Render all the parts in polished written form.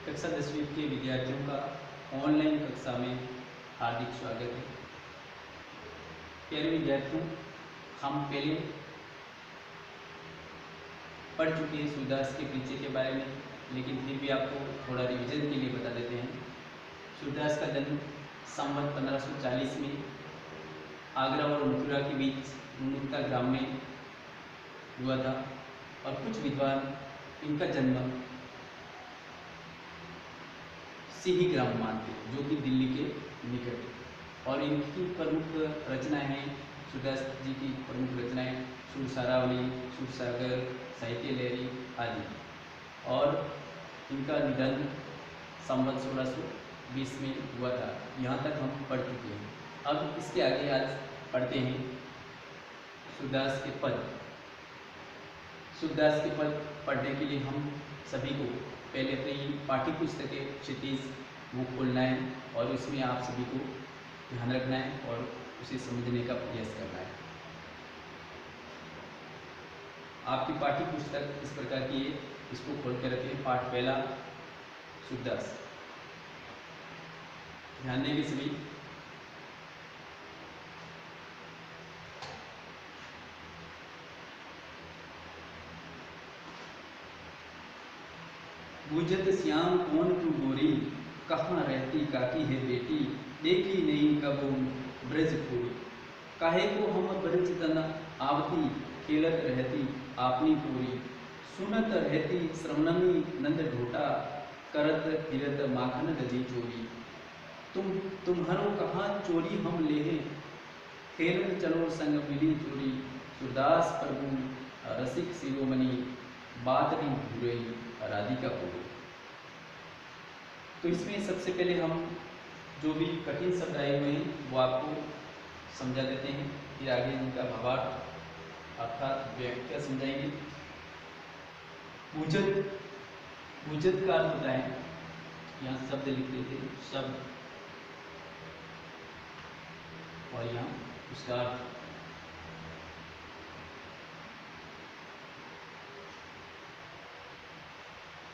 कक्षा 10वीं के विद्यार्थियों का ऑनलाइन कक्षा में हार्दिक स्वागत है। प्यारे विद्यार्थियों, हम पहले पढ़ चुके हैं सूरदास के परिचय के बारे में, लेकिन फिर भी आपको थोड़ा रिवीजन के लिए बता देते हैं। सूरदास का जन्म संवत 1540 में आगरा और मथुरा के बीच मुक्ता ग्राम में हुआ था और कुछ विद्वान इनका जन्म सिही ग्राम मानते हैं, जो कि दिल्ली के निकट है। और इनकी प्रमुख रचनाएं हैं, सूरदास जी की प्रमुख रचनाएं सुरसारावली, सुरसागर, साहित्य लहरी आदि। और इनका निधन संवत 1620 में हुआ था। यहाँ तक हम पढ़ चुके हैं। अब इसके आगे आज पढ़ते हैं सूरदास के पद। सूरदास के पद पढ़ने के लिए हम सभी को पहले अपनी पाठ्य पुस्तकें क्षितिज वो खोलना है और उसमें आप सभी को ध्यान रखना है और उसे समझने का प्रयास करना है। आपकी पाठ्य पुस्तक इस प्रकार की है, इसको खोल कर रखें। पाठ पहला सूरदास। ध्यान देंगे सभी। बूझत श्याम कौन तू गोरी, कहाँ रहती काकी है बेटी, देखी नहीं कबू ब्रजपुरी। काहे को हम ब्रज तन आवती, खेलत रहती आपनी पूरी। सुनत रहती श्रवणमी नंद ढोटा, करत फिरत माखन दधी चोरी। तुम्हारो कहाँ चोरी हम लेहे, खेलन चलो संग मिली चोरी। सूरदास प्रभु रसिक शिरोमणि, बात नहीं भूरई राधिका पूरी। तो इसमें सबसे पहले हम जो भी कठिन शब्द आए हुए हैं वो आपको समझा देते हैं, फिर आगे इनका भावार्थ अर्थात व्याख्या समझाएंगे। बूझत का अर्थ होता है, यहाँ शब्द लिख देते हैं, शब्द, और यहाँ उसका अर्थ।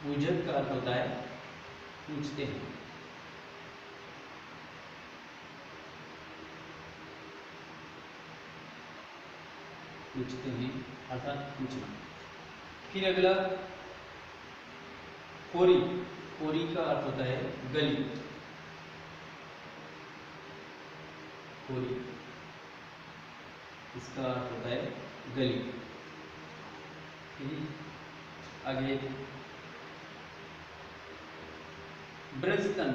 बूझत का अर्थ होता है पूछते हैं। पूछते हैं अर्थात पूछना। फिर अगला कोरी। कोरी का अर्थ होता है गली। कोरी, इसका अर्थ होता है गली। फिर आगे ब्रजतन।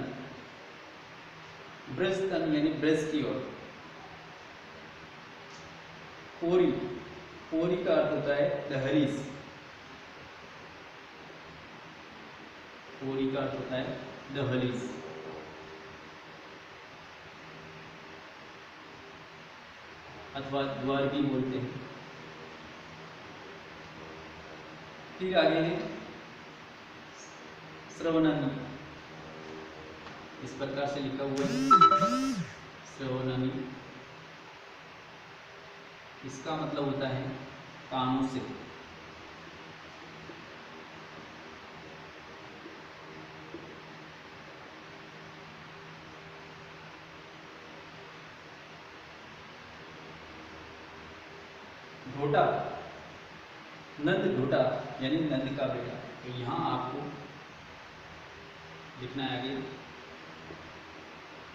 ब्रजतन यानी ब्रज की ओर। कोरी, कोरी का अर्थ होता है दहलीज। कोरी का अर्थ होता है दहलीज। अथवा द्वार भी बोलते हैं। फिर आगे है श्रवणानी। इस प्रकार से लिखा हुआ है श्रवणानी। इसका मतलब होता है कानों से। ढोटा, नंद ढोटा यानी नंद का बेटा। तो यहाँ आपको लिखना है आगे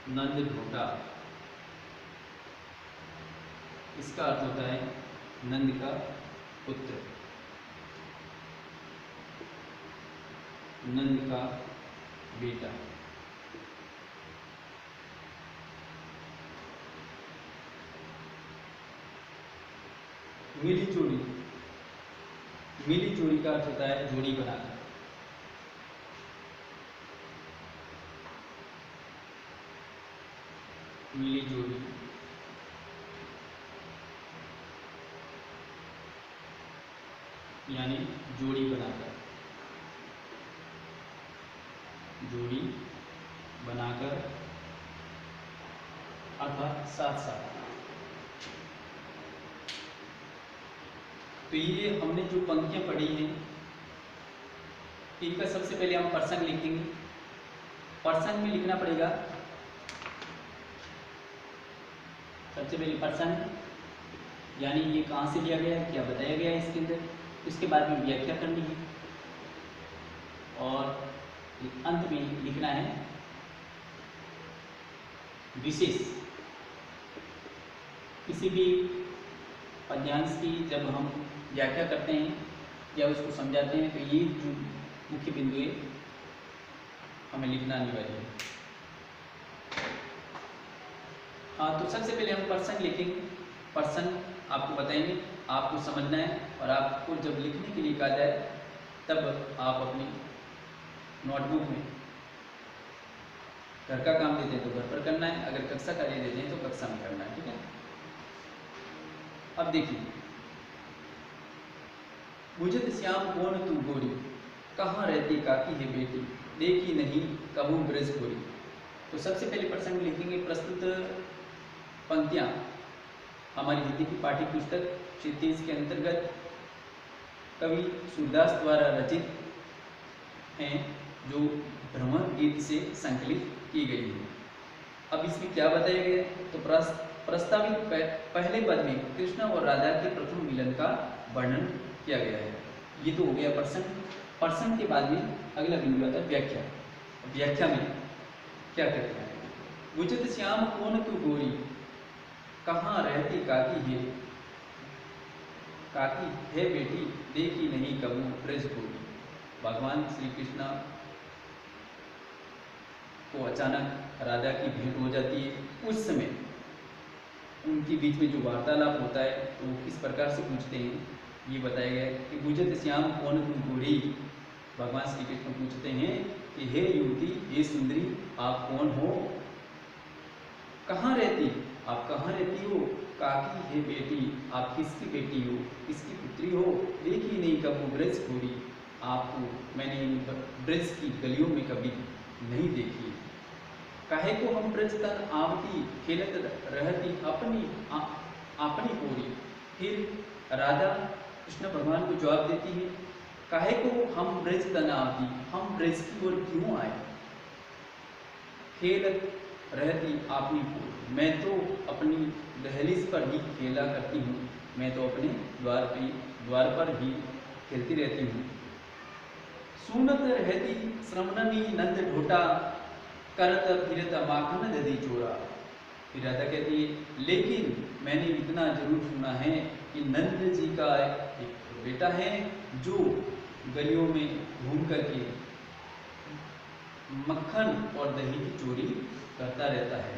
नंद ढोटा। इसका अर्थ होता है नंद का पुत्र, नंद का बेटा। मिली जोड़ी। मिली जोड़ी का अर्थ होता है जोड़ी बनाना। मिली जोड़ी, यानी जोड़ी बनाकर। जोड़ी बनाकर अर्थात साथ साथ। तो ये हमने जो पंक्तियां पढ़ी हैं इनका सबसे पहले हम प्रसंग लिखेंगे, पर्सन में लिखना पड़ेगा। सबसे पहले पर्सन यानी ये कहाँ से लिया गया है, क्या बताया गया है इसके अंदर, उसके बाद में व्याख्या करनी है और अंत में लिखना है विशेष। किसी भी पद्यांश की जब हम व्याख्या करते हैं या उसको समझाते हैं तो ये जो मुख्य बिंदु है हमें लिखना अनिवार्य है। हाँ, तो सबसे पहले हम पर्सन लिखेंगे। पर्सन आपको बताएंगे, आपको समझना है और आपको जब लिखने के लिए कहा जाए तब आप अपनी नोटबुक में घर का काम देते हैं तो घर पर करना है, अगर कक्षा का ले देते हैं तो कक्षा में करना है। ठीक है, अब देखिए, बुझत श्याम कौन तू गोरी, कहाँ रहती काकी है बेटी, देखी नहीं कबू ब्रज गोरी। तो सबसे पहले प्रसंग लिखेंगे। प्रस्तुत पंक्तियाँ हमारी हिंदी की पाठ्य पुस्तक क्षितिज के अंतर्गत कवि सूरदास द्वारा रचित हैं, जो भ्रमर गीत से संकलित की गई है। अब इसमें क्या बताया गया है, तो प्रस्तावित पहले पद में कृष्ण और राधा के प्रथम मिलन का वर्णन किया गया है। ये तो हो गया प्रसंग। प्रसंग के बाद में अगला बिंदु आता है व्याख्या। व्याख्या में क्या कहते हैं, बुझत श्याम कौन तू गोरी, कहाँ रहती काकी है, काकी है बेटी, देखी नहीं कबू ब्रज गोरी। भगवान श्री कृष्ण को अचानक राधा की भेंट हो जाती है। उस समय उनके बीच में जो वार्तालाप होता है वो किस प्रकार से पूछते हैं, ये बताया गया है कि बुझत श्याम कौन तू गोरी। भगवान श्री कृष्ण पूछते हैं कि हे युवती, हे सुंदरी, आप कौन हो, कहाँ रहती, आप कहाँ रहती हो, काकी है बेटी, आप किसकी बेटी हो, किसकी पुत्री हो, देखी नहीं कबू ब्रज गोरी, आपको मैंने ब्रज की गलियों में कभी नहीं देखी। काहे को हम ब्रज तन आवती, खेलत रहती अपनी अपनी ओरी। फिर राधा कृष्ण भगवान को जवाब देती है, काहे को हम ब्रज तन आवती, हम ब्रज की ओर क्यों आए, खेलत रहती अपनी ओर, मैं तो अपनी दहलीज पर ही खेला करती हूँ, मैं तो अपने द्वार पर ही खेलती रहती हूँ। सुनत रहती श्रवणनी नंद ढोटा, करत फिरत माखन दधी चोरा। फिर राधा कहती है, लेकिन मैंने इतना जरूर सुना है कि नंद जी का एक बेटा है जो गलियों में घूम करके मक्खन और दही की चोरी करता रहता है।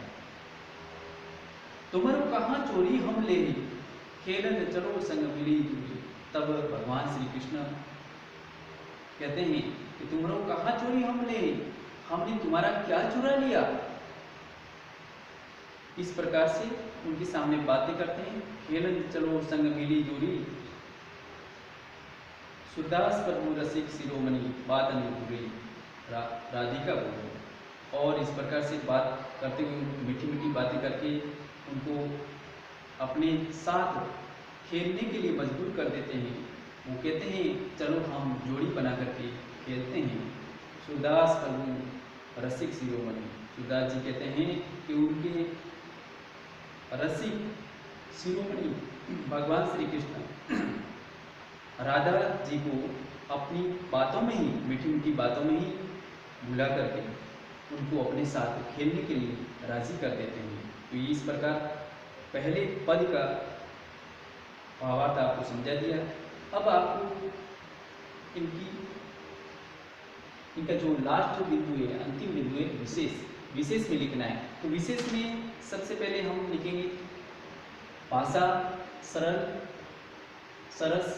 तुम्हारो कहाँ चोरी हम ले, खेलन चलो संग मिली दूरी। तब भगवान श्री कृष्ण कहते हैं कि तुम्हारो कहाँ चोरी हम ले, हमने तुम्हारा क्या चुरा लिया। इस प्रकार से उनके सामने बातें करते हैं। खेलन चलो संग मिली दूरी, सुरदास प्रभु रसिक शिरोमणि, बात अनुपूरी, राधिका बोलो। और इस प्रकार से बात करते हुए मीठी मीठी बातें करके उनको अपने साथ खेलने के लिए मजबूर कर देते हैं। वो कहते हैं चलो हम जोड़ी बना करके खेलते हैं। सूरदास प्रभु रसिक शिरोमणि, सूरदास जी कहते हैं कि उनके रसिक शिरोमणि भगवान श्री कृष्ण राधा जी को अपनी बातों में ही, मीठी मीठी बातों में ही बुला करके उनको अपने साथ खेलने के लिए राजी कर देते हैं। तो ये इस प्रकार पहले पद का भावार्थ आपको समझा दिया। अब आपको इनका जो लास्ट बिंदु है, अंतिम बिंदु है विशेष, विशेष में लिखना है। तो विशेष में सबसे पहले हम लिखेंगे भाषा सरल सरस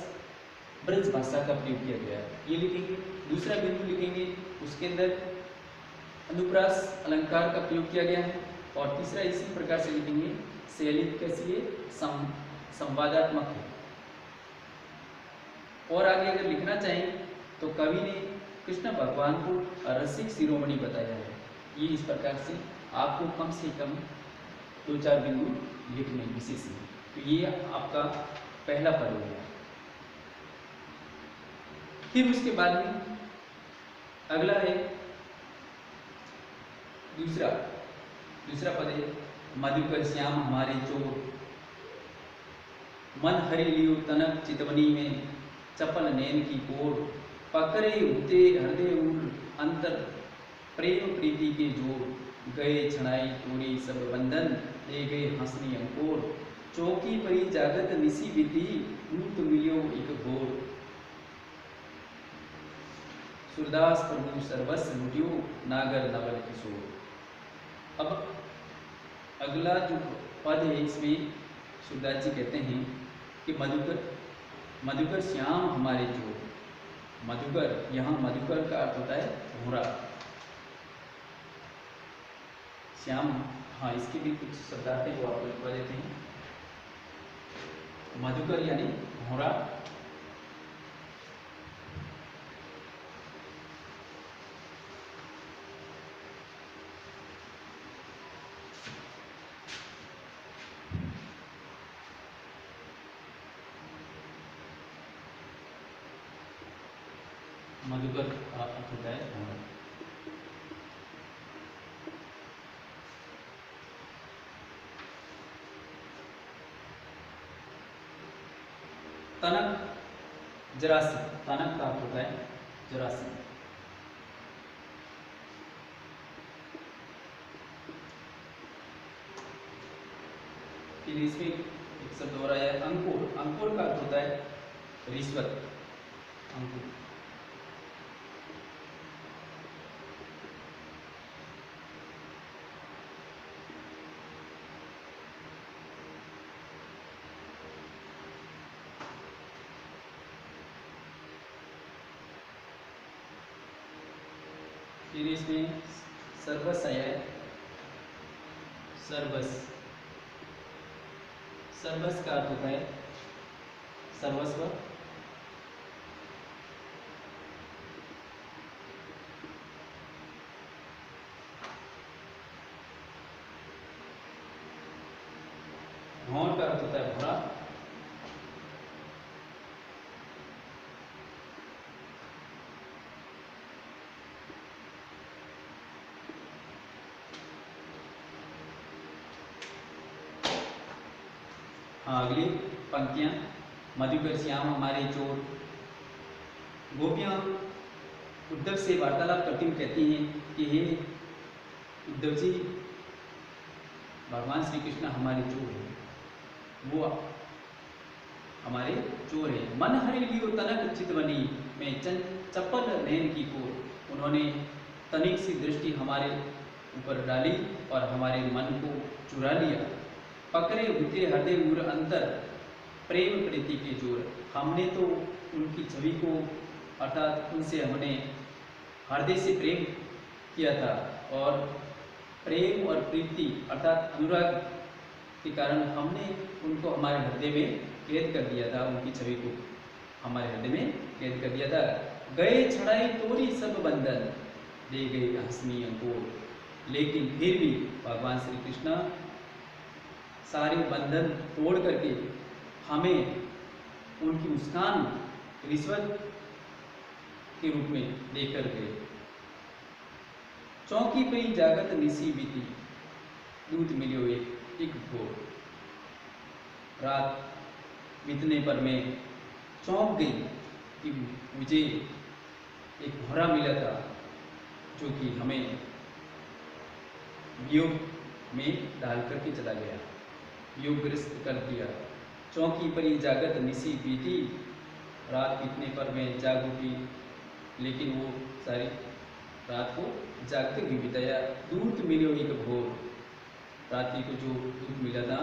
ब्रज भाषा का प्रयोग किया गया है, ये लिखेंगे। दूसरा बिंदु लिखेंगे उसके अंदर अनुप्रास अलंकार का प्रयोग किया गया है। और तीसरा इसी प्रकार से लिखेंगे शैली कैसी है, संवादात्मक है। और आगे अगर लिखना चाहें तो कवि ने कृष्ण भगवान को रसिक शिरोमणि बताया है। ये इस प्रकार से आपको कम से कम 2-4 बिंदु लिखने विशेष में। तो ये आपका पहला पद हो गया। फिर उसके बाद में अगला है दूसरा दूसरा पद है, मधुकर श्याम हमारे चोर, मन हरि लियो तनक चितवनी में, चपल नैन की कोर, पकड़े उते हृदय उर अंतर, प्रेम प्रीति के जोर, गए छनाई तोरी सब बंधन, ले गए हंसनी अंकोर, चौकी परी जागत निसी विधि, लूट मिलियो एक घोर। सूरदास प्रभु सर्वस्व लुटियो, नागर नवल किशोर। अब अगला जो पद है इसमें सूरदास जी कहते हैं कि मधुकर श्याम हमारे चोर। मधुकर, यहाँ मधुकर का अर्थ होता है भौरा। श्याम, हाँ इसके भी कुछ शब्दार्थ है वो आपको लिखवा देते हैं। मधुकर यानी भौरा, मधुकर का अर्थ होता है भौरा। तनक जरासी, तनक का अर्थ होता है जरासी। फिर इसमें एक शब्द हो रहा है अंकुर। अंकुर का अर्थ होता है रिश्वत। अंकुर, फिर इसमें सर्वस आया है। सर्वस, सर्वस का अर्थ होता है सर्वस्व। भौर का अर्थ होता है भौरा। हाँ, अगली पंक्तियां, मधुकर श्याम हमारे चोर। गोपियां उद्धव से वार्तालाप करती हुई कहती हैं कि हे उद्धव जी, भगवान श्री कृष्ण हमारे चोर हैं, वो हमारे चोर है। मन हरि लियो तनक चितवनी में, चप्पल नैन की कोर। उन्होंने तनिक सी दृष्टि हमारे ऊपर डाली और हमारे मन को चुरा लिया। पकड़े हुते हृदय उर अंतर, प्रेम प्रीति के जोर। हमने तो उनकी छवि को, अर्थात उनसे हमने हृदय से प्रेम किया था, और प्रेम और प्रीति अर्थात अनुराग के कारण हमने उनको हमारे हृदय में कैद कर दिया था। उनकी छवि को हमारे हृदय में कैद कर दिया था। गए छड़ाई तोरी सब बंधन, ले गए हंसनी अंकोर। लेकिन फिर भी भगवान श्री कृष्ण सारे बंधन तोड़ करके हमें उनकी मुस्कान रिश्वत के रूप में लेकर गए। चौकी पई जागत निसी बीती, दूध मिलियो एक भोर। रात बीतने पर मैं चौंक गई कि मुझे एक भौरा मिला था जो कि हमें वियोग में डाल करके चला गया, वियोगग्रस्त कर दिया। चौकी पर ही जागत निसी बीती, रात बीतने पर मैं जाग उठी, लेकिन वो सारी रात को जागते हुए बिताया। दूध मिलियो एक भोर, रात्रि को जो दूध मिला था।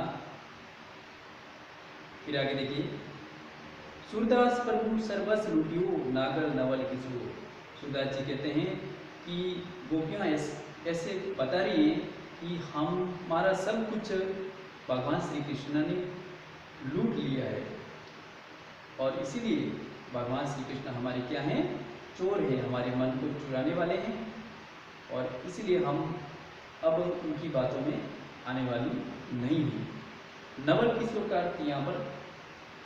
फिर आगे देखिए, सूरदास प्रभु सर्वस लुटियो, नागर नवल किशोर। सूरदास जी कहते हैं कि गोपियाँ ऐसे बता रही हैं कि हमारा सब कुछ भगवान श्री कृष्ण ने लूट लिया है, और इसीलिए भगवान श्री कृष्ण हमारे क्या हैं, चोर हैं, हमारे मन को चुराने वाले हैं, और इसीलिए हम अब उनकी बातों में आने वाली नहीं है। नवल किशोर का अर्थ यहाँ पर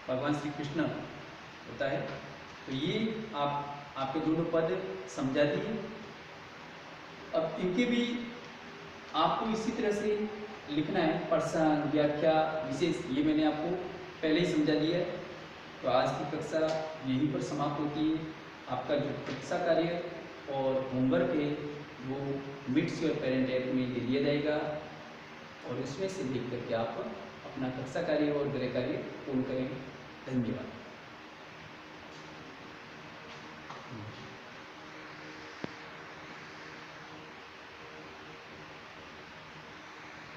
भगवान श्री कृष्ण होता है। तो ये आपके दोनों पद समझा दिए। अब इनके भी आपको इसी तरह से लिखना है, प्रसंग, व्याख्या, विशेष, ये मैंने आपको पहले ही समझा दिया है। तो आज की कक्षा यहीं पर समाप्त होती है। आपका जो कक्षा कार्य और होमवर्क है वो मिट्स योर पेरेंट ऐप में दे दिया जाएगा और उसमें से देख करके आप अपना कक्षा कार्य और गृह कार्य पूर्ण करेंगे। धन्यवाद।